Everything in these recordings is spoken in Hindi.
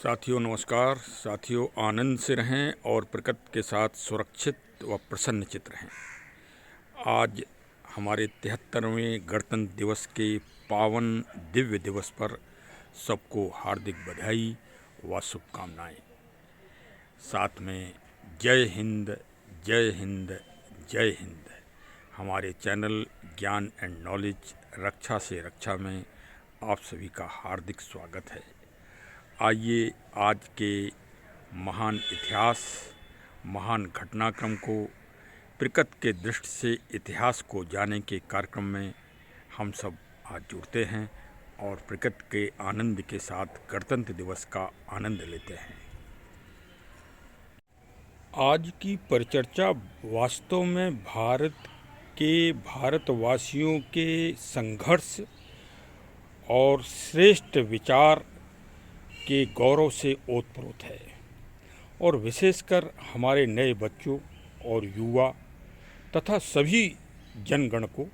साथियों नमस्कार। साथियों आनंद से रहें और प्रकृति के साथ सुरक्षित व प्रसन्नचित रहें। आज हमारे 73वें गणतंत्र दिवस के पावन दिव्य दिवस पर सबको हार्दिक बधाई व शुभकामनाएं। साथ में जय हिंद जय हिंद जय हिंद। हमारे चैनल ज्ञान एंड नॉलेज रक्षा से रक्षा में आप सभी का हार्दिक स्वागत है। आइए आज के महान इतिहास, महान घटनाक्रम को प्रकृति के दृष्टि से इतिहास को जानने के कार्यक्रम में हम सब आज जुड़ते हैं और प्रकृति के आनंद के साथ गणतंत्र दिवस का आनंद लेते हैं। आज की परिचर्चा वास्तव में भारतवासियों के संघर्ष और श्रेष्ठ विचार के गौरव से ओतप्रोत है और विशेषकर हमारे नए बच्चों और युवा तथा सभी जनगण को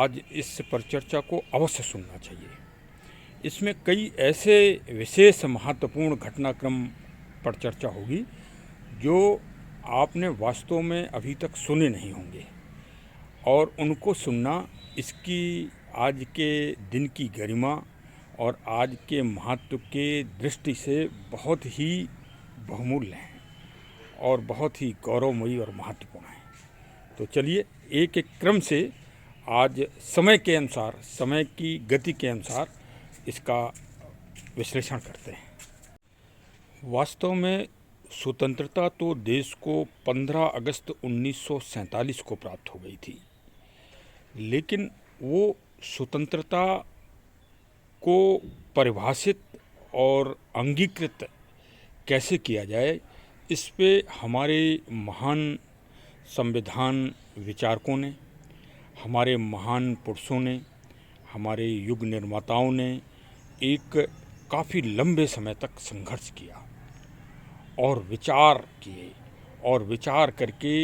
आज इस परिचर्चा को अवश्य सुनना चाहिए। इसमें कई ऐसे विशेष महत्वपूर्ण घटनाक्रम पर चर्चा होगी जो आपने वास्तव में अभी तक सुने नहीं होंगे और उनको सुनना इसकी आज के दिन की गरिमा और आज के महत्व के दृष्टि से बहुत ही बहुमूल्य हैं और बहुत ही गौरवमयी और महत्वपूर्ण हैं। तो चलिए एक एक क्रम से आज समय के अनुसार, समय की गति के अनुसार इसका विश्लेषण करते हैं। वास्तव में स्वतंत्रता तो देश को 15 अगस्त 1947 को प्राप्त हो गई थी, लेकिन वो स्वतंत्रता को परिभाषित और अंगीकृत कैसे किया जाए, इस पे हमारे महान संविधान विचारकों ने, हमारे महान पुरुषों ने, हमारे युग निर्माताओं ने एक काफ़ी लंबे समय तक संघर्ष किया और विचार किए और विचार करके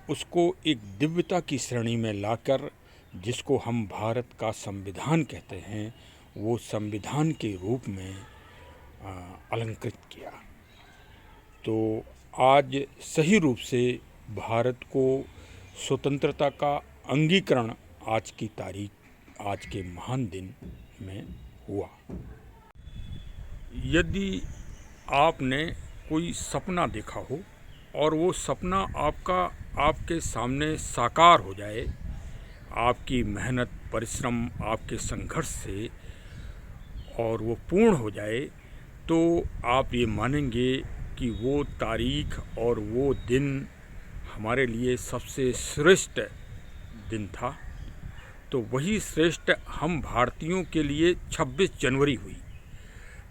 उसको एक दिव्यता की श्रेणी में लाकर जिसको हम भारत का संविधान कहते हैं, वो संविधान के रूप में अलंकृत किया। तो आज सही रूप से भारत को स्वतंत्रता का अंगीकरण आज की तारीख, आज के महान दिन में हुआ। यदि आपने कोई सपना देखा हो और वो सपना आपके सामने साकार हो जाए, आपकी मेहनत, परिश्रम, आपके संघर्ष से, और वो पूर्ण हो जाए, तो आप ये मानेंगे कि वो तारीख और वो दिन हमारे लिए सबसे श्रेष्ठ दिन था। तो वही श्रेष्ठ हम भारतीयों के लिए 26 जनवरी हुई।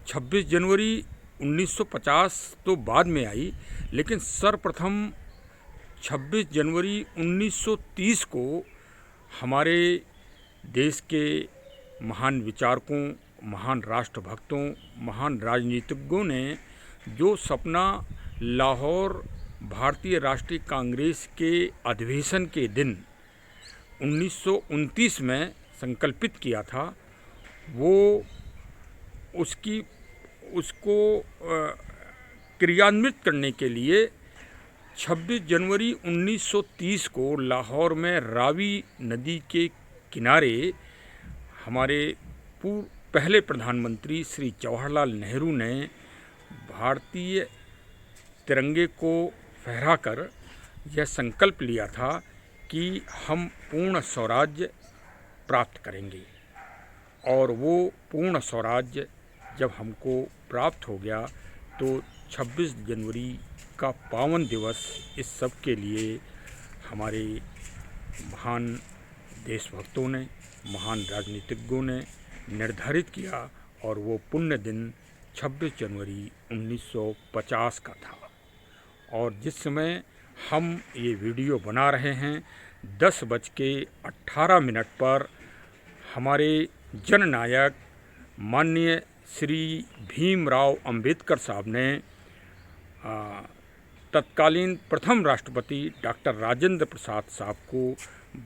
26 जनवरी 1950 तो बाद में आई, लेकिन सर्वप्रथम 26 जनवरी 1930 को हमारे देश के महान विचारकों, महान राष्ट्रभक्तों, महान राजनीतिज्ञों ने जो सपना लाहौर भारतीय राष्ट्रीय कांग्रेस के अधिवेशन के दिन 1929 में संकल्पित किया था, वो उसको क्रियान्वित करने के लिए 26 जनवरी 1930 को लाहौर में रावी नदी के किनारे हमारे पहले प्रधानमंत्री श्री जवाहरलाल नेहरू ने भारतीय तिरंगे को फहराकर यह संकल्प लिया था कि हम पूर्ण स्वराज्य प्राप्त करेंगे। और वो पूर्ण स्वराज्य जब हमको प्राप्त हो गया तो 26 जनवरी का पावन दिवस इस सब के लिए हमारे महान देशभक्तों ने, महान राजनीतिज्ञों ने निर्धारित किया और वो पुण्य दिन 26 जनवरी 1950 का था। और जिस समय हम ये वीडियो बना रहे हैं 10:18 पर हमारे जननायक माननीय श्री भीमराव अंबेडकर साहब ने तत्कालीन प्रथम राष्ट्रपति डॉक्टर राजेंद्र प्रसाद साहब को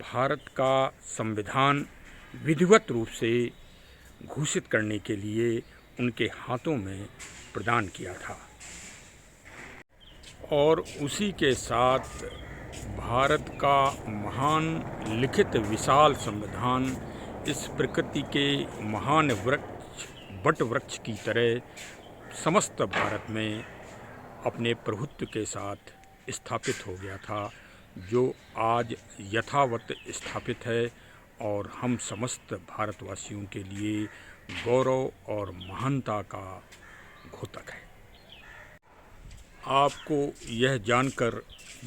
भारत का संविधान विधिवत रूप से घोषित करने के लिए उनके हाथों में प्रदान किया था। और उसी के साथ भारत का महान लिखित विशाल संविधान इस प्रकृति के महान वृक्ष वट वृक्ष की तरह समस्त भारत में अपने प्रभुत्व के साथ स्थापित हो गया था, जो आज यथावत स्थापित है और हम समस्त भारतवासियों के लिए गौरव और महानता का द्योतक है। आपको यह जानकर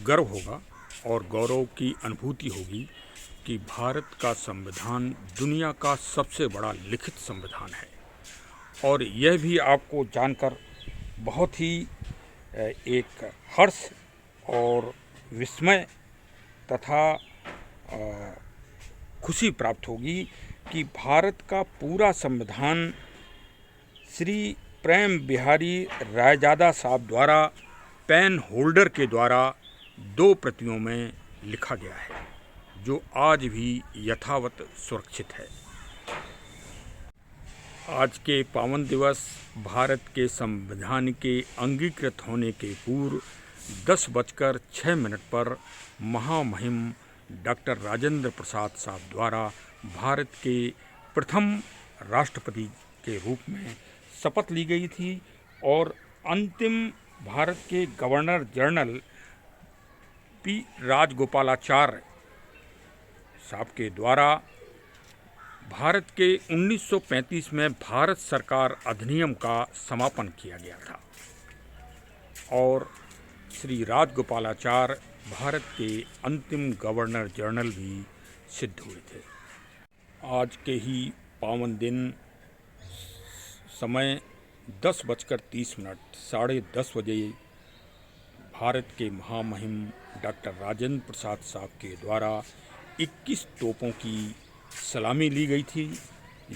गर्व होगा और गौरव की अनुभूति होगी कि भारत का संविधान दुनिया का सबसे बड़ा लिखित संविधान है। और यह भी आपको जानकर बहुत ही एक हर्ष और विस्मय तथा खुशी प्राप्त होगी कि भारत का पूरा संविधान श्री प्रेम बिहारी रायजादा साहब द्वारा पेन होल्डर के द्वारा 2 प्रतियों में लिखा गया है, जो आज भी यथावत सुरक्षित है। आज के पावन दिवस भारत के संविधान के अंगीकृत होने के पूर्व 10:06 पर महामहिम डॉक्टर राजेंद्र प्रसाद साहब द्वारा भारत के प्रथम राष्ट्रपति के रूप में शपथ ली गई थी और अंतिम भारत के गवर्नर जनरल पी राजगोपालाचार्य साहब के द्वारा भारत के 1935 में भारत सरकार अधिनियम का समापन किया गया था और श्री राजगोपालाचार्य भारत के अंतिम गवर्नर जनरल भी सिद्ध हुए थे। आज के ही पावन दिन समय 10:30 10:30 बजे भारत के महामहिम डॉक्टर राजेंद्र प्रसाद साहब के द्वारा 21 तोपों की सलामी ली गई थी।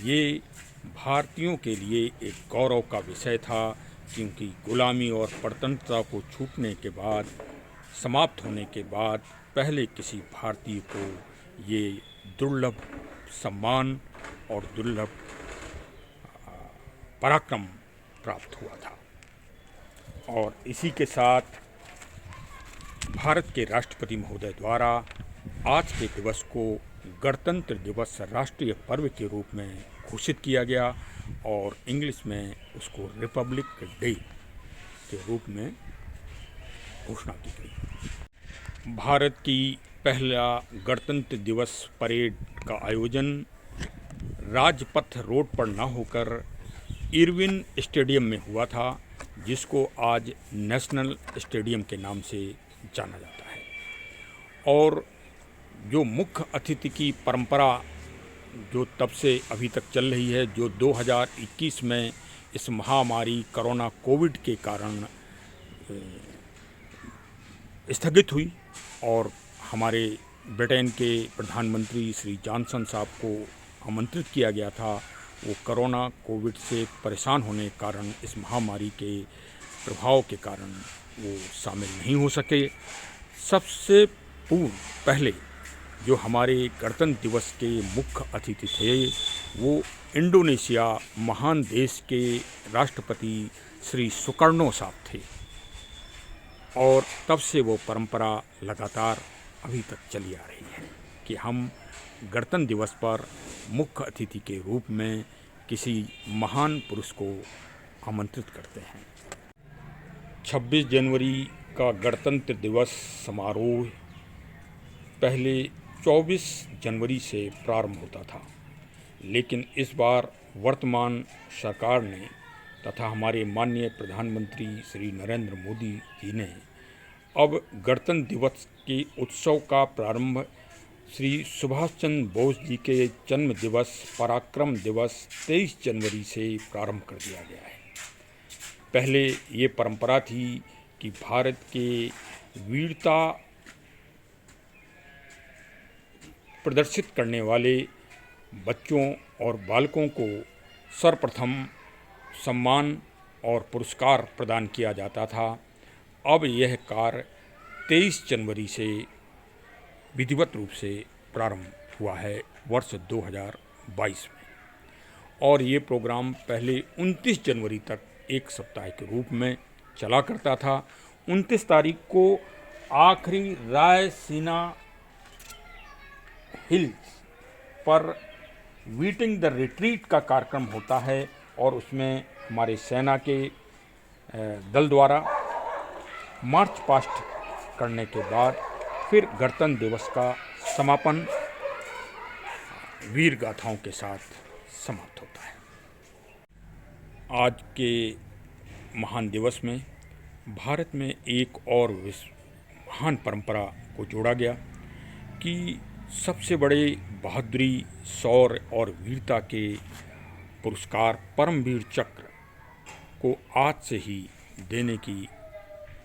ये भारतीयों के लिए एक गौरव का विषय था, क्योंकि गुलामी और परतंत्रता को छूटने के बाद, समाप्त होने के बाद पहले किसी भारतीय को ये दुर्लभ सम्मान और दुर्लभ पराक्रम प्राप्त हुआ था। और इसी के साथ भारत के राष्ट्रपति महोदय द्वारा आज के दिवस को गणतंत्र दिवस राष्ट्रीय पर्व के रूप में घोषित किया गया और इंग्लिश में उसको रिपब्लिक डे के रूप में घोषणा की गई। भारत की पहला गणतंत्र दिवस परेड का आयोजन राजपथ रोड पर न होकर इरविन स्टेडियम में हुआ था, जिसको आज नेशनल स्टेडियम के नाम से जाना जाता है। और जो मुख्य अतिथि की परंपरा जो तब से अभी तक चल रही है, जो 2021 में इस महामारी कोरोना कोविड के कारण स्थगित हुई और हमारे ब्रिटेन के प्रधानमंत्री श्री जॉनसन साहब को आमंत्रित किया गया था, वो कोरोना कोविड से परेशान होने के कारण, इस महामारी के प्रभाव के कारण वो शामिल नहीं हो सके। सबसे पूर्व पहले जो हमारे गणतंत्र दिवस के मुख्य अतिथि थे, वो इंडोनेशिया महान देश के राष्ट्रपति श्री सुकर्णो साहब थे और तब से वो परंपरा लगातार अभी तक चली आ रही है कि हम गणतंत्र दिवस पर मुख्य अतिथि के रूप में किसी महान पुरुष को आमंत्रित करते हैं। 26 जनवरी का गणतंत्र दिवस समारोह पहले 24 जनवरी से प्रारंभ होता था, लेकिन इस बार वर्तमान सरकार ने तथा हमारे माननीय प्रधानमंत्री श्री नरेंद्र मोदी जी ने अब गणतंत्र दिवस के उत्सव का प्रारंभ श्री सुभाष चंद्र बोस जी के जन्म दिवस पराक्रम दिवस 23 जनवरी से प्रारंभ कर दिया गया है। पहले ये परंपरा थी कि भारत के वीरता प्रदर्शित करने वाले बच्चों और बालकों को सर्वप्रथम सम्मान और पुरस्कार प्रदान किया जाता था। अब यह कार्य 23 जनवरी से विधिवत रूप से प्रारंभ हुआ है वर्ष 2022 में। और ये प्रोग्राम पहले 29 जनवरी तक एक सप्ताह के रूप में चला करता था। 29 तारीख को आखिरी रायसीना हिल्स पर वीटिंग द रिट्रीट का कार्यक्रम होता है और उसमें हमारे सेना के दल द्वारा मार्च पास्ट करने के बाद फिर गणतंत्र दिवस का समापन वीर गाथाओं के साथ समाप्त होता है। आज के महान दिवस में भारत में एक और महान परंपरा को जोड़ा गया कि सबसे बड़े बहादुरी, शौर्य और वीरता के पुरस्कार परमवीर चक्र को आज से ही देने की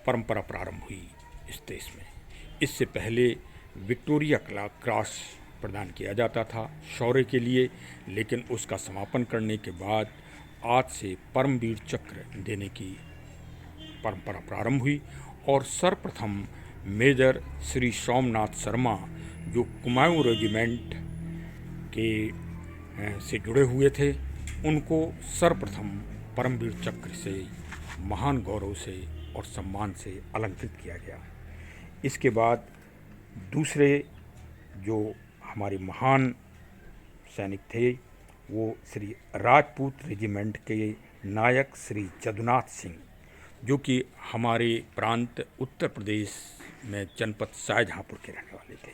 परंपरा प्रारंभ हुई इस देश में। इससे पहले विक्टोरिया क्रॉस प्रदान किया जाता था शौर्य के लिए, लेकिन उसका समापन करने के बाद आज से परमवीर चक्र देने की परंपरा प्रारंभ हुई और सर्वप्रथम मेजर श्री सोमनाथ शर्मा जो कुमाऊं रेजिमेंट के से जुड़े हुए थे, उनको सर्वप्रथम परमवीर चक्र से महान गौरव से और सम्मान से अलंकृत किया गया। इसके बाद दूसरे जो हमारे महान सैनिक थे वो श्री राजपूत रेजिमेंट के नायक श्री जदुनाथ सिंह, जो कि हमारे प्रांत उत्तर प्रदेश में जनपद शाहजहाँपुर के रहने वाले थे।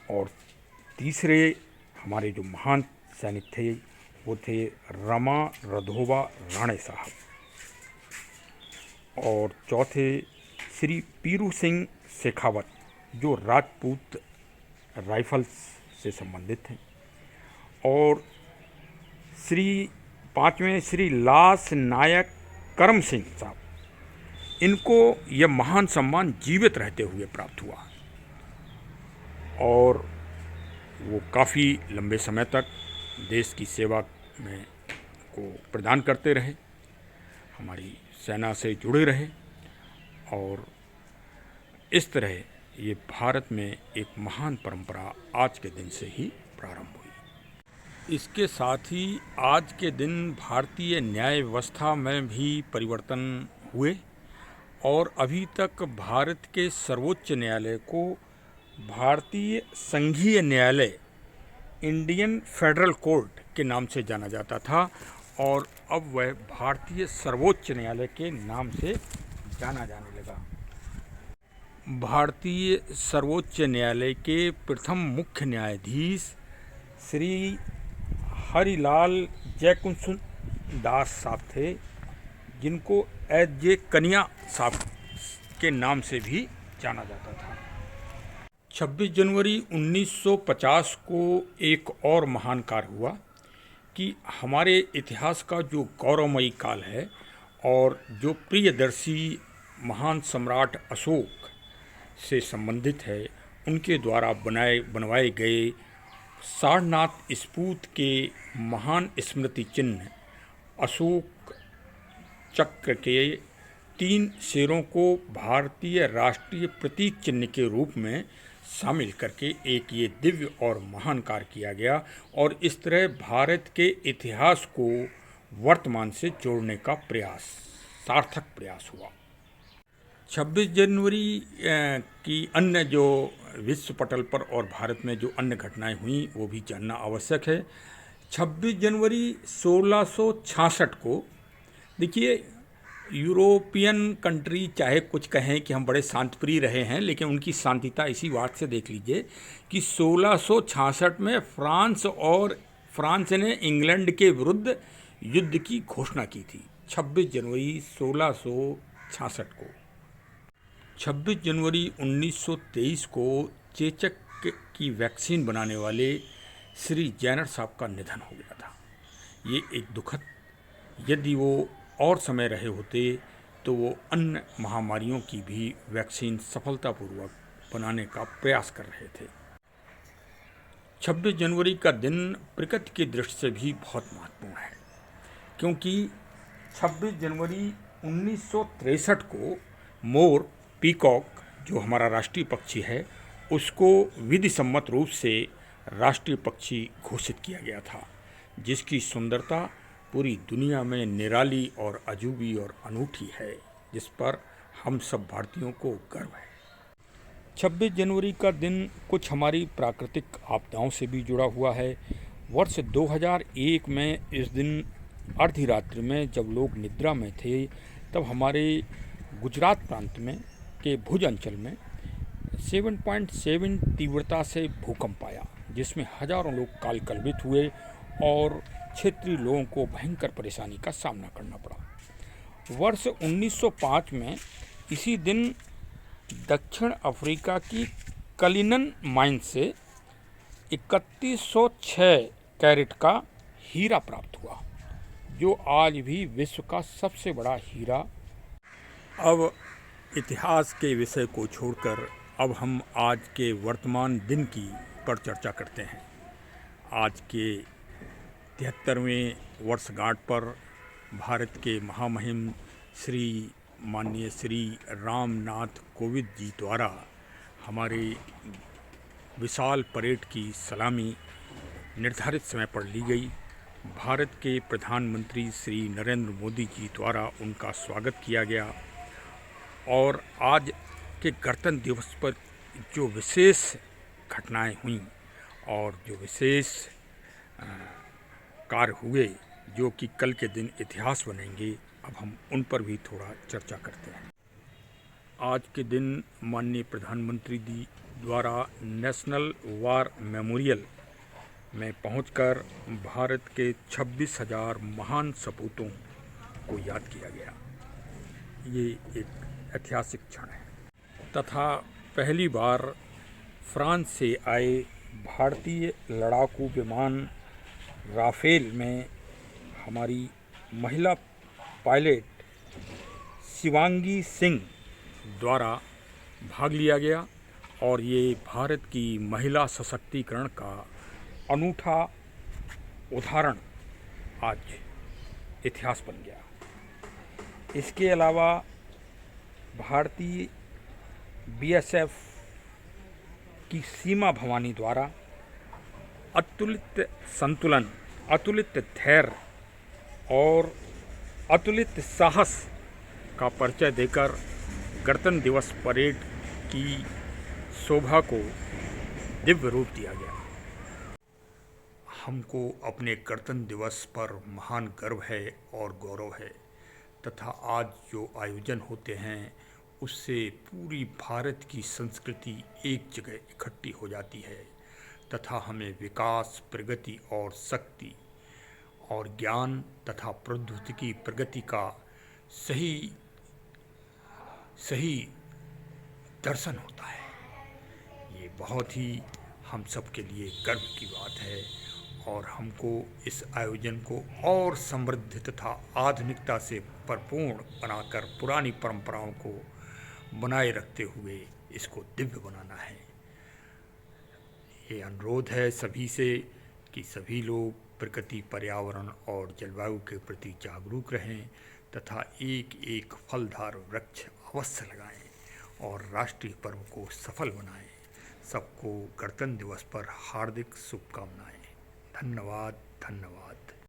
और तीसरे हमारे जो महान सैनिक थे वो थे रमा रधोबा राणे साहब, और चौथे श्री पीरू सिंह शेखावत जो राजपूत राइफल्स से संबंधित थे, और पांचवें श्री लास नायक करम सिंह साहब, इनको यह महान सम्मान जीवित रहते हुए प्राप्त हुआ और वो काफ़ी लंबे समय तक देश की सेवा में को प्रदान करते रहे, हमारी सेना से जुड़े रहे, और इस तरह ये भारत में एक महान परंपरा आज के दिन से ही प्रारंभ हुई। इसके साथ ही आज के दिन भारतीय न्याय व्यवस्था में भी परिवर्तन हुए और अभी तक भारत के सर्वोच्च न्यायालय को भारतीय संघीय न्यायालय इंडियन फेडरल कोर्ट के नाम से जाना जाता था और अब वह भारतीय सर्वोच्च न्यायालय के नाम से जाना जाने लगा। भारतीय सर्वोच्च न्यायालय के प्रथम मुख्य न्यायाधीश श्री हरिलाल जयकुंसन दास साहब थे, जिनको एच जे कनिया साहब के नाम से भी जाना जाता था। 26 जनवरी 1950 को एक और महान कार्य हुआ कि हमारे इतिहास का जो गौरवमयी काल है और जो प्रियदर्शी महान सम्राट अशोक से संबंधित है, उनके द्वारा बनवाए गए सारनाथ स्फूर्त के महान स्मृति चिन्ह अशोक चक्र के 3 शेरों को भारतीय राष्ट्रीय प्रतीक चिन्ह के रूप में शामिल करके एक ये दिव्य और महान कार्य किया गया और इस तरह भारत के इतिहास को वर्तमान से जोड़ने का सार्थक प्रयास हुआ। 26 जनवरी की अन्य जो विश्व पटल पर और भारत में जो अन्य घटनाएं हुई वो भी जानना आवश्यक है। 26 जनवरी 1666 को, देखिए, यूरोपियन कंट्री चाहे कुछ कहें कि हम बड़े शांतिप्रिय रहे हैं, लेकिन उनकी शांतिता इसी बात से देख लीजिए कि 1666 में फ्रांस ने इंग्लैंड के विरुद्ध युद्ध की घोषणा की थी। 26 जनवरी 1666 को। 26 जनवरी 1923 को चेचक की वैक्सीन बनाने वाले श्री जैनर साहब का निधन हो गया था। ये एक दुखद, यदि वो और समय रहे होते तो वो अन्य महामारियों की भी वैक्सीन सफलतापूर्वक बनाने का प्रयास कर रहे थे। 26 जनवरी का दिन प्रकृति की दृष्टि से भी बहुत महत्वपूर्ण है, क्योंकि 26 जनवरी 1963 को मोर, पीकॉक, जो हमारा राष्ट्रीय पक्षी है, उसको विधि सम्मत रूप से राष्ट्रीय पक्षी घोषित किया गया था, जिसकी सुंदरता पूरी दुनिया में निराली और अजूबी और अनूठी है, जिस पर हम सब भारतीयों को गर्व है। 26 जनवरी का दिन कुछ हमारी प्राकृतिक आपदाओं से भी जुड़ा हुआ है। वर्ष 2001 में इस दिन अर्धी रात्रि में जब लोग निद्रा में थे, तब हमारे गुजरात प्रांत में के भुज अंचल में 7.7 तीव्रता से भूकंप आया, जिसमें हजारों लोग काल कलवित हुए और क्षेत्रीय लोगों को भयंकर परेशानी का सामना करना पड़ा। वर्ष 1905 में इसी दिन दक्षिण अफ्रीका की कलिनन माइन से 3106 कैरेट का हीरा प्राप्त हुआ, जो आज भी विश्व का सबसे बड़ा हीरा। अब इतिहास के विषय को छोड़कर अब हम आज के वर्तमान दिन की पर चर्चा करते हैं। आज के 73वें वर्षगांठ पर भारत के महामहिम माननीय श्री रामनाथ कोविंद जी द्वारा हमारे विशाल परेड की सलामी निर्धारित समय पर ली गई। भारत के प्रधानमंत्री श्री नरेंद्र मोदी जी द्वारा उनका स्वागत किया गया और आज के गणतंत्र दिवस पर जो विशेष घटनाएं हुई और जो विशेष कार्य हुए, जो कि कल के दिन इतिहास बनेंगे, अब हम उन पर भी थोड़ा चर्चा करते हैं। आज के दिन माननीय प्रधानमंत्री जी द्वारा नेशनल वार मेमोरियल में पहुंचकर भारत के 26,000 महान सपूतों को याद किया गया। ये एक ऐतिहासिक क्षण है। तथा पहली बार फ्रांस से आए भारतीय लड़ाकू विमान राफेल में हमारी महिला पायलट शिवांगी सिंह द्वारा भाग लिया गया और ये भारत की महिला सशक्तिकरण का अनूठा उदाहरण आज इतिहास बन गया। इसके अलावा भारतीय बीएसएफ की सीमा भवानी द्वारा अतुलित संतुलन, अतुलित धैर्य और अतुलित साहस का परिचय देकर गणतंत्र दिवस परेड की शोभा को दिव्य रूप दिया गया। हमको अपने गणतंत्र दिवस पर महान गर्व है और गौरव है तथा आज जो आयोजन होते हैं उससे पूरी भारत की संस्कृति एक जगह इकट्ठी हो जाती है तथा हमें विकास, प्रगति और शक्ति और ज्ञान तथा प्रौद्योगिकी प्रगति का सही दर्शन होता है। ये बहुत ही हम सब के लिए गर्व की बात है और हमको इस आयोजन को और समृद्ध तथा आधुनिकता से भरपूर बनाकर पुरानी परंपराओं को बनाए रखते हुए इसको दिव्य बनाना है। ये अनुरोध है सभी से कि सभी लोग प्रकृति, पर्यावरण और जलवायु के प्रति जागरूक रहें तथा एक एक फलदार वृक्ष अवश्य लगाएं और राष्ट्रीय पर्व को सफल बनाएं। सबको गणतंत्र दिवस पर हार्दिक शुभकामनाएं। धन्यवाद, धन्यवाद।